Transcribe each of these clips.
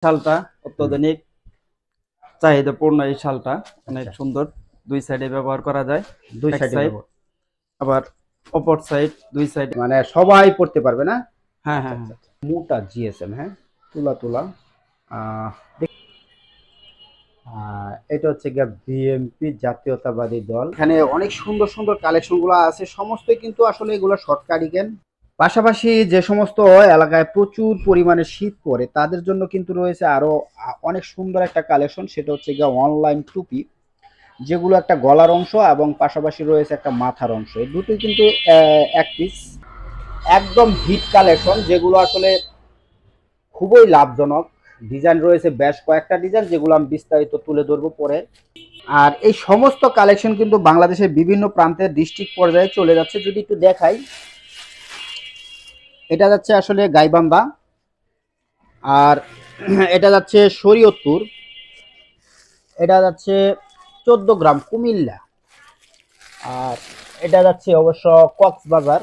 শালটা অত্যাধুনিক চাহিদাপূর্ণ। এই শালটা অনেক আচ্ছা, সুন্দর। দুই সাইডে ব্যবহার করা যায়। দুই এক সাইডে সাইড ব্যবহার আবার অপর সাইড, দুই সাইডে। মানে সবাই পড়তে পারবে না? হ্যাঁ, আচ্ছা হ্যাঁ, আচ্ছা হ্যাঁ। আচ্ছা। মোটা জিএসএম, হ্যাঁ, তুলা তুলা। এটা হচ্ছে গিয়া বিএনপি জাতীয়তাবাদী দল। এখানে অনেক সুন্দর সুন্দর কালেকশন গুলো আছে, সমস্তই কিন্তু আসলে এগুলো শর্ট কার্ডিগান। পাশাপাশি যে সমস্ত এলাকায় প্রচুর পরিমাণে শীত পড়ে তাদের জন্য কিন্তু রয়েছে আরো অনেক সুন্দর একটা কালেকশন, সেটা হচ্ছে গিয়া অনলাইন টুপি, যেগুলো একটা গলার অংশ এবং পাশাপাশি রয়েছে একটা মাথার অংশ। এই দুটোই কিন্তু এক পিস, একদম হিট কালেকশন, যেগুলো আসলে খুবই লাভজনক। ডিজাইন রয়েছে বেশ কয়েকটা ডিজাইন, যেগুলো আমি বিস্তারিত তুলে ধরবো পরে। আর এই সমস্ত কালেকশন কিন্তু বাংলাদেশের বিভিন্ন প্রান্তে ডিস্ট্রিক্ট পর্যায়ে চলে যাচ্ছে। যদি একটু দেখাই, এটা যাচ্ছে আসলে গাইবান্ধা, আর এটা যাচ্ছে শরীয়তপুর, এটা যাচ্ছে 14 গ্রাম কুমিল্লা, আর এটা যাচ্ছে অবশ্য কক্সবাজার,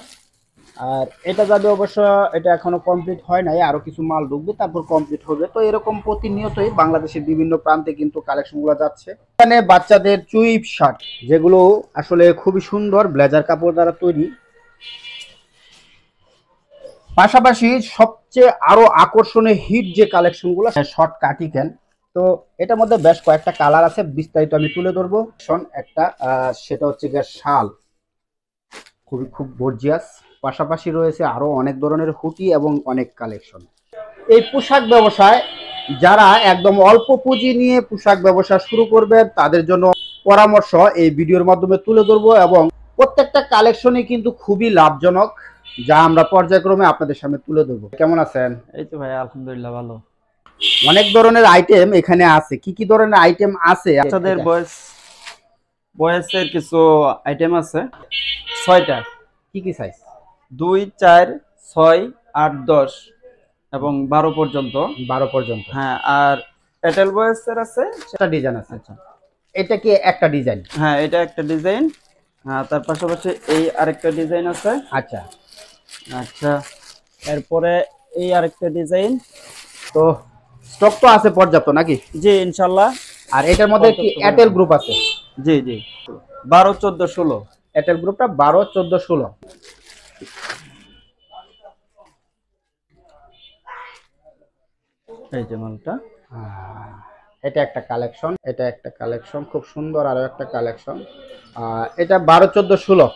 আর এটা যাবে অবশ্য, এটা এখনো কমপ্লিট হয় নাই, আরো কিছু মাল ঢুকবে তারপর কমপ্লিট হবে। তো এরকম প্রতিনিয়তই বাংলাদেশের বিভিন্ন প্রান্তে কিন্তু কালেকশনগুলো যাচ্ছে। এখানে বাচ্চাদের চুইপ শার্ট, যেগুলো আসলে খুবই সুন্দর ব্লেজার কাপড় দ্বারা তৈরি। পাশাপাশি সবচেয়ে আরো আকর্ষণীয় হিট যে কালেকশনগুলো, শর্ট কাটি ক্যান। তো এটার মধ্যে বেশ কয়েকটা কালার আছে, বিস্তারিত আমি তুলে ধরবো। একটা সেটা হচ্ছে গিয়ে শাল, খুব গর্জিয়াস। পাশাপাশি রয়েছে আরো অনেক ধরনের হুটি এবং অনেক কালেকশন। এই পোশাক ব্যবসায় যারা একদম অল্প পুঁজি নিয়ে পোশাক ব্যবসা শুরু করবেন তাদের জন্য পরামর্শ এই ভিডিওর মাধ্যমে তুলে ধরবো, এবং প্রত্যেকটা কালেকশনই কিন্তু খুবই লাভজনক, যা আমরা পর্যায়ক্রমে আপনাদের সামনে তুলে ধরবো। কেমন আছেন? এই তো ভাই, আলহামদুলিল্লাহ ভালো। অনেক ধরনের আইটেম এখানে আছে, কি কি ধরনের আইটেম আছে? বাচ্চাদের বয়সের কিছু আইটেম আছে 6টা। কি কি সাইজ? 2, 4, 6, 8, 10 এবং 12 পর্যন্ত। 12 পর্যন্ত। হ্যাঁ, আর এটেল বয়সের আছে। সেটা ডিজাইন আছে। আচ্ছা। এটা কি একটা ডিজাইন? হ্যাঁ, এটা একটা ডিজাইন। হ্যাঁ, তার পাশাপাশি এই আরেকটা ডিজাইন আছে। আচ্ছা আচ্ছা, এরপরে এই আরেকটা ডিজাইন। তো স্টক তো আছে পর্যাপ্ত নাকি? জি, ইনশাল্লাহ। আর এটার মধ্যে কি এয়ারটেল গ্রুপ আছে? জি, জি। 12, 14, 16। এয়ারটেল গ্রুপটা 12, 14, 16। এই যে মালটা। এটা একটা কালেকশন, এটা একটা কালেকশন খুব সুন্দর, আরো একটা কালেকশন। এটা 12, 14, 16।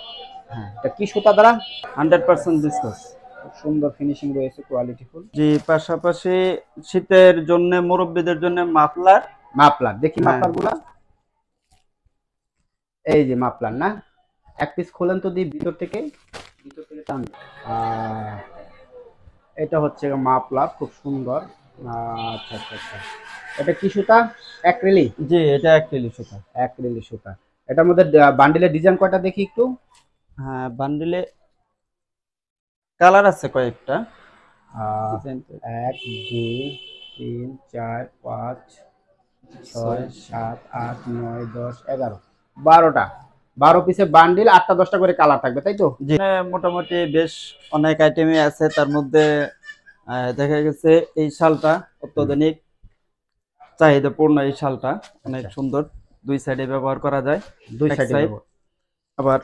হ্যাঁ, এটা কি সুতা দ্বারা? 100% বিসকাস। খুব সুন্দর ফিনিশিং রয়েছে, কোয়ালিটিফুল। জি, পাশাপাশি শীতের জন্য মুরব্বীদের জন্য মাফলার। মাফলার দেখি, হ্যাঁ, মাফলার গুলা। এই যে মাফলার না, এক পিস খোলেন তো দি ভিতর থেকে, ভিতর থেকে টান। এটা হচ্ছে মাফলার, খুব সুন্দর। আচ্ছা আচ্ছা আচ্ছা। এটা কি সুতা? অ্যাক্রিলিক। জি, এটা অ্যাক্রিলিক সুতা। অ্যাক্রিলিক সুতা। এটার মধ্যে বান্ডিলের ডিজাইন কয়টা দেখি একটু? হ্যাঁ, বান্ডিলে কালার আছে কয়েকটা। আহ, ডিজাইন তো 1, 2, 3, 4, 5, 6, 7, 8, 9, 10, 11, 12টা। 12 পিসের বান্ডিল, 8টা 10টা করে কালার থাকবে, তাই তো? জি, মোটামুটি বেশ অনেক আইটেমই আছে তার মধ্যে। দেখা গেছে এই শালটা অত্যাধুনিক চাহিদাপূর্ণ। এই শালটা অনেক আচ্ছা, সুন্দর। দুই সাইডে ব্যবহার করা যায়। দুই এক সাইডে সাইড ব্যবহার। আবার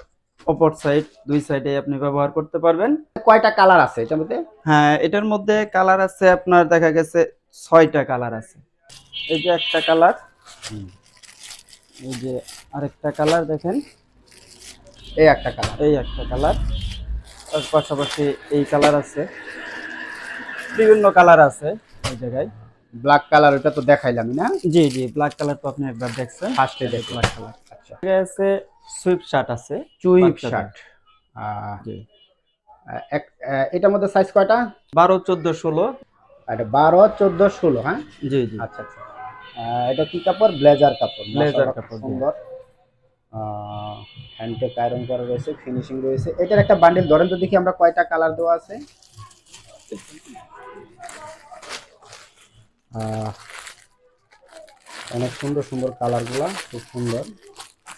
অপর সাইড, দুই সাইডে আপনি ব্যবহার করতে পারবেন। কয়টা কালার আছে এটার মধ্যে? হ্যাঁ, এটার মধ্যে কালার আছে আপনার, দেখা গেছে 6টা কালার আছে। এই যে একটা কালার, এই যে আরেকটা কালার দেখেন, এই একটা কালার। এই একটা কালার। তার পাশাপাশি এই কালার আছে, বিভিন্ন কালার আছে এই জায়গায়। ব্ল্যাক কালার, ওটা তো দেখাইলামই না? জি, জি, ব্ল্যাক কালার তো আপনি একবার দেখছেন। ফার্স্টে এই যে দেখলাম। ব্ল্যাক কালার আচ্ছা, আছে। সুইপ শার্ট আছে, চুইপ বাচ্চাদের। শার্ট। আহ, জি, এটার মধ্যে সাইজ কয়টা? 12, 14, 16। এটা 12, 14, 16, হ্যাঁ। জি, জি, আচ্ছা আচ্ছা। এটা কি কাপড়? ব্লেজার কাপড়, ব্লেজার মাশাআল্লাহ খুব কাপড় দিয়ে। সুন্দর। হ্যান্ডটেক আয়রন করা রয়েছে, ফিনিশিং রয়েছে। এটার একটা বান্ডিল ধরেন তো দেখি আমরা, কয়টা কালার দেওয়া আছে? আহ, অনেক সুন্দর সুন্দর কালারগুলা, খুব সুন্দর।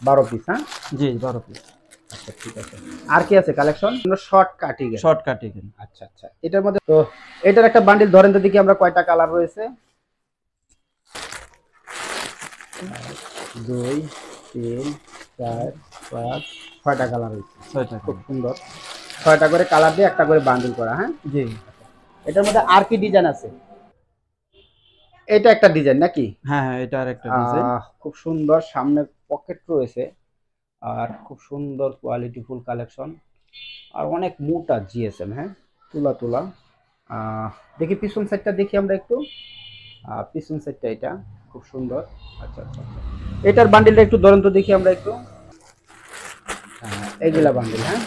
12 পিস, হ্যাঁ। জি, 12 পিস। আচ্ছা ঠিক আছে। আর কি আছে collection? Short cutting. Short cutting. আচ্ছা আচ্ছা। এটার মধ্যে তো এটার একটা বান্ডিল ধরেন তো দেখি আমরা, কয়টা কালার রয়েছে? 2 3 4 5 6টা কালার হয়েছে। 6টা খুব কালার। সুন্দর, 6টা করে কালার দিয়ে একটা করে বান্ডিল করা। হ্যাঁ, জি। এটার মধ্যে আর কি ডিজাইন আছে? এটা একটা ডিজাইন নাকি? হ্যাঁ, হ্যাঁ, এটা আরেকটা ডিজাইন। খুব সুন্দর, সামনে পকেট রয়েছে আর খুব সুন্দর কোয়ালিটিফুল কালেকশন আর অনেক মোটা জিএসএম। হ্যাঁ, তুলা তুলা। আহ, দেখি পিছন সাইডটা দেখি আমরা একটু। পিছন সাইডটা এটা খুব সুন্দর। আচ্ছা আচ্ছা আচ্ছা, এটার বান্ডিলটা একটু ধরেন তো দেখি আমরা একটু। এইগুলা বান্ডিল। হ্যাঁ,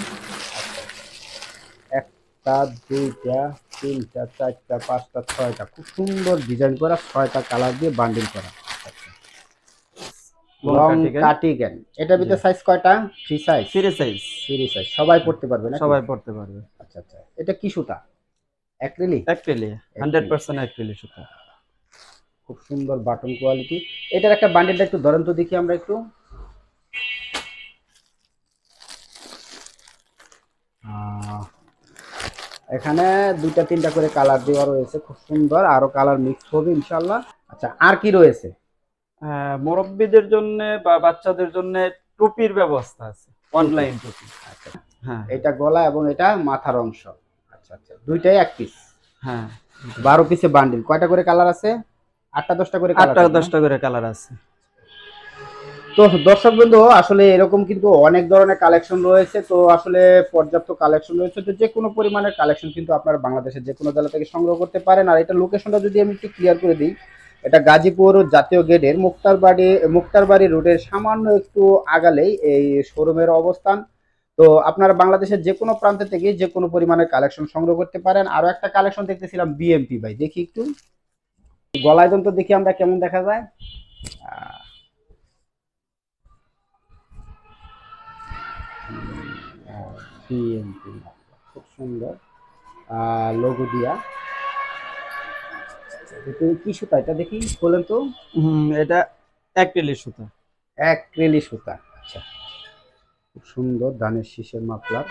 একটা দুইটা তিনটা চারটা পাঁচটা ছয়টা খুব সুন্দর ডিজাইন করা, 6টা কালার দিয়ে বান্ডিল করা। Long long cutting. কাটিগেন। এটার জি। ভিতরে সাইজ কয়টা? Free size. Free size. Free size, সবাই পড়তে পারবে নাকি? সবাই পড়তে পারবে। আচ্ছা আচ্ছা, এটা কি সুতা? অ্যাক্রিলিক। অ্যাক্রিলিক, 100% অ্যাক্রিলিক সুতা। খুব সুন্দর বাটন কোয়ালিটি। এটার একটা বান্ডিলটা একটু ধরেন তো দেখি আমরা একটু। আহ, এখানে দুইটা তিনটা করে কালার দেওয়া রয়েছে, খুব সুন্দর, আরো কালার মিক্স হবে ইনশাআল্লাহ। আচ্ছা, আর কি রয়েছে? মুরব্বিদের জন্য বা বাচ্চাদের জন্য টুপির ব্যবস্থা আছে, অনলাইন টুপি। আচ্ছা, হ্যাঁ, এটা গলা এবং এটা মাথার অংশ। আচ্ছা আচ্ছা, দুইটাই এক পিস। হ্যাঁ। 12 পিসে বান্ডিল। কয়টা করে কালার আছে? 8টা 10টা করে কালার 8টা আছে না? 10টা করে কালার আছে। তো দর্শক বন্ধু, আসলে এরকম কিন্তু অনেক ধরনের কালেকশন রয়েছে। তো আসলে পর্যাপ্ত কালেকশন রয়েছে, তো যে কোনো পরিমাণের কালেকশন কিন্তু আপনারা বাংলাদেশের যে কোনো জেলা থেকে সংগ্রহ করতে পারেন। আর এটা লোকেশনটা যদি আমি একটু ক্লিয়ার করে দিই, এটা গাজীপুর জাতীয় গেটের মুক্তারবাড়ি রোডের সামান্য একটু আগালেই এই শোরুমের অবস্থান। তো আপনারা বাংলাদেশের যে কোনো প্রান্ত থেকে যে কোনো পরিমাণের কালেকশন সংগ্রহ করতে পারেন। আরো একটা কালেকশন দেখতেছিলাম বিএমপি, ভাই দেখি একটু গলায় দন্ত দেখি আমরা কেমন দেখা যায়। বিএমপি খুব সুন্দর লোগো দিয়া। এটা কি সুতা? এটা দেখি বলেন তো। এটা অ্যাক্রিলিক সুতা। অ্যাক্রিলিক সুতা। আচ্ছা, খুব সুন্দর ধানের শীষের মাফলার।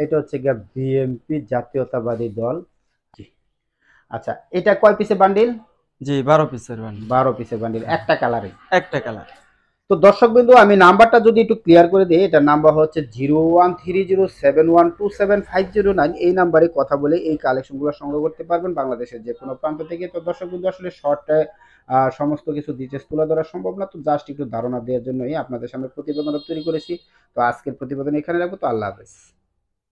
এটা হচ্ছে গিয়া বিএমপি জাতীয়তাবাদী দল। জি। আচ্ছা, এটা কয় পিসের বান্ডিল? জি, 12 পিসের বান্ডিল। 12 পিসের বান্ডিল, একটা কালারে। একটা কালার। তো দর্শক বিন্দু, আমি নাম্বারটা যদি একটু ক্লিয়ার করে দিই, এটার নাম্বার হচ্ছে 013071275009। এই নাম্বারে কথা বলে এই কালেকশনগুলো সংগ্রহ করতে পারবেন বাংলাদেশের যে কোনো প্রান্ত থেকে। তো দর্শক বিন্দু, আসলে শর্টে সমস্ত কিছু ডিটেলস তুলে ধরা সম্ভব না, তো জাস্ট একটু ধারণা দেওয়ার জন্যই আপনাদের সামনে প্রতিবেদনটা তৈরি করেছি। তো আজকের প্রতিবেদন এখানে রাখবো। তো আল্লাহ হাফেজ।